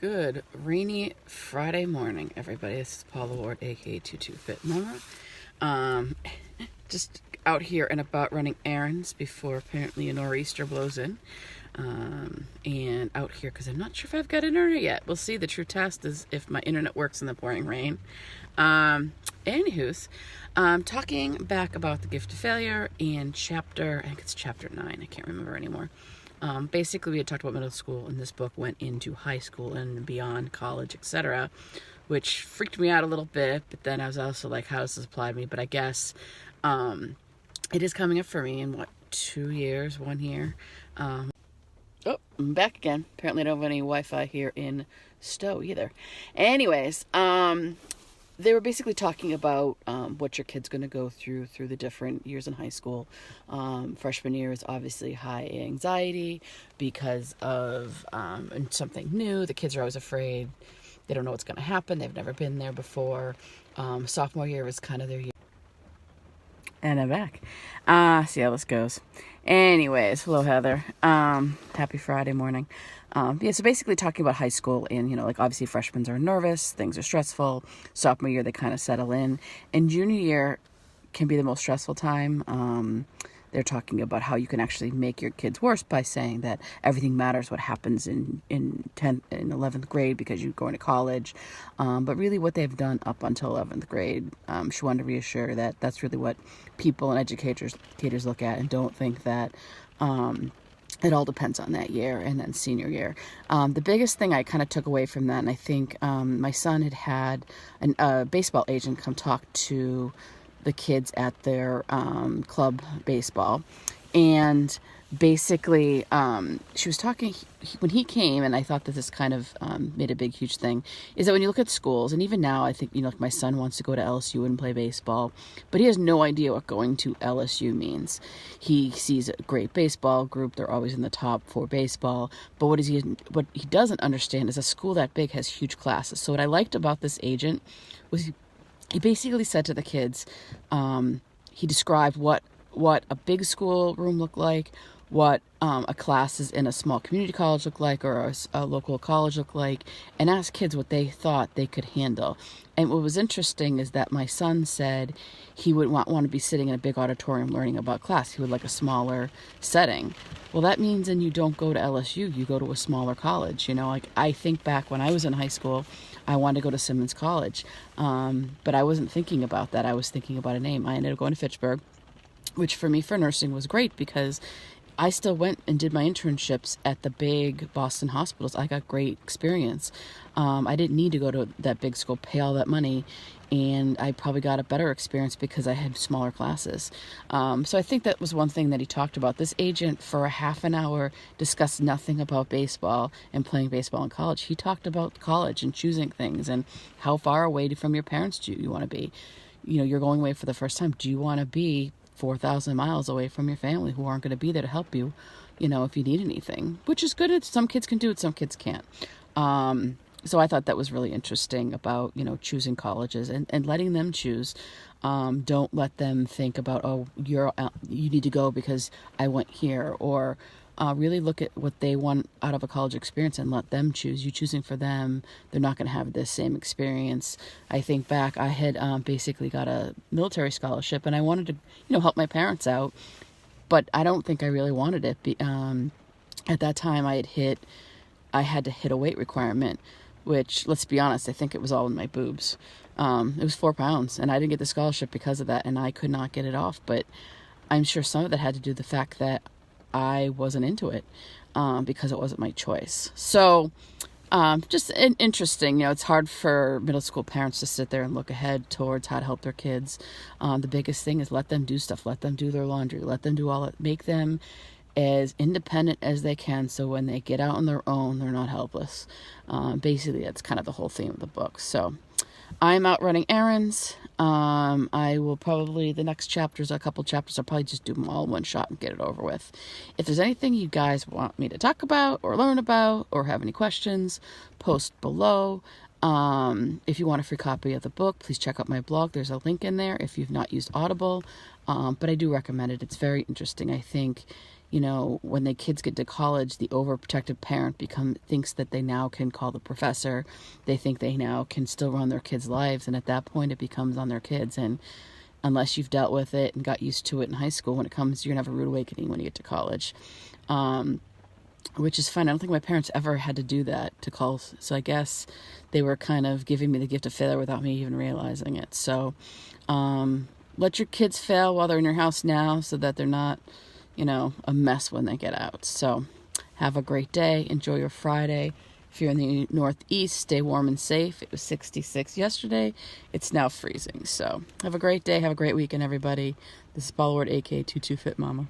Good rainy Friday morning, everybody. This is Paula Ward, aka 22 Fit Mama. Just out here and about running errands before apparently a nor'easter blows in. And out here because I'm not sure if I've got internet yet. We'll see. The true test is if my internet works in the pouring rain. Anywho's, talking back about the gift of failure and I think it's chapter 9. I can't remember anymore. Basically, we had talked about middle school, and this book went into high school and beyond, college, etc., which freaked me out a little bit. But then I was also like, how does this apply to me? But I guess it is coming up for me in, 2 years, 1 year. I'm back again. Apparently I don't have any Wi-Fi here in Stowe either. Anyways, they were basically talking about what your kid's going to go through the different years in high school. Freshman year is obviously high anxiety because of something new. The kids are always afraid. They don't know what's going to happen. They've never been there before. Sophomore year is kind of their year. And I'm back. See how this goes. Anyways, hello, Heather. Happy Friday morning. So basically talking about high school and, obviously freshmen are nervous, things are stressful. Sophomore year, they kind of settle in. And junior year can be the most stressful time. They're talking about how you can actually make your kids worse by saying that everything matters what happens in 10th and 11th grade because you're going to college. But really what they've done up until 11th grade, she wanted to reassure that that's really what people and educators look at, and don't think that it all depends on that year and then senior year. The biggest thing I kind of took away from that, and I think my son had a baseball agent come talk to the kids at their club baseball, and basically she was talking when he came, and I thought that this kind of made a big huge thing, is that when you look at schools, and even now I think like my son wants to go to LSU and play baseball, but he has no idea what going to LSU means. He sees a great baseball group, they're always in the top 4 baseball, but what he doesn't understand is a school that big has huge classes. So what I liked about this agent was he basically said to the kids, he described what a big school room looked like, what a classes in a small community college looked like, or a local college looked like, and asked kids what they thought they could handle. And what was interesting is that my son said he would want to be sitting in a big auditorium learning about class. He would like a smaller setting. Well, that means then you don't go to LSU, you go to a smaller college. I think back when I was in high school, I wanted to go to Simmons College, but I wasn't thinking about that. I was thinking about a name. I ended up going to Fitchburg, which for me for nursing was great because I still went and did my internships at the big Boston hospitals. I got great experience. I didn't need to go to that big school, pay all that money, and I probably got a better experience because I had smaller classes. So I think that was one thing that he talked about. This agent, for a half an hour, discussed nothing about baseball and playing baseball in college. He talked about college and choosing things and how far away from your parents do you want to be. You're going away for the first time. Do you want to be 4,000 miles away from your family who aren't going to be there to help you, if you need anything, which is good. Some kids can do it, some kids can't. So I thought that was really interesting about, choosing colleges and letting them choose. Don't let them think about, you need to go because I went here, or really look at what they want out of a college experience and let them choose. You choosing for them, they're not going to have the same experience. I think back, I had basically got a military scholarship, and I wanted to, help my parents out, but I don't think I really wanted it. At that time, I had to hit a weight requirement, which, let's be honest, I think it was all in my boobs. It was 4 pounds, and I didn't get the scholarship because of that, and I could not get it off. But I'm sure some of that had to do with the fact that I wasn't into it because it wasn't my choice. So just interesting. It's hard for middle school parents to sit there and look ahead towards how to help their kids. The biggest thing is let them do stuff. Let them do their laundry. Let them do all it. Make them as independent as they can, so when they get out on their own, they're not helpless. Basically, that's kind of the whole theme of the book. So I'm out running errands. I will probably, the next chapters, a couple chapters, I'll probably just do them all in one shot and get it over with. If there's anything you guys want me to talk about or learn about or have any questions, post below. If you want a free copy of the book, please check out my blog. There's a link in there if you've not used Audible. But I do recommend it. It's very interesting. I think when the kids get to college, the overprotective parent thinks that they now can call the professor. They think they now can still run their kids' lives. And at that point, it becomes on their kids. And unless you've dealt with it and got used to it in high school, when it comes, you're going to have a rude awakening when you get to college. Which is fine. I don't think my parents ever had to do that to call. So I guess they were kind of giving me the gift of failure without me even realizing it. So let your kids fail while they're in your house now so that they're not, a mess when they get out. So have a great day. Enjoy your Friday. If you're in the Northeast, stay warm and safe. It was 66 yesterday. It's now freezing. So have a great day. Have a great weekend, everybody. This is Ballward, a.k.a. 22 Fit Mama.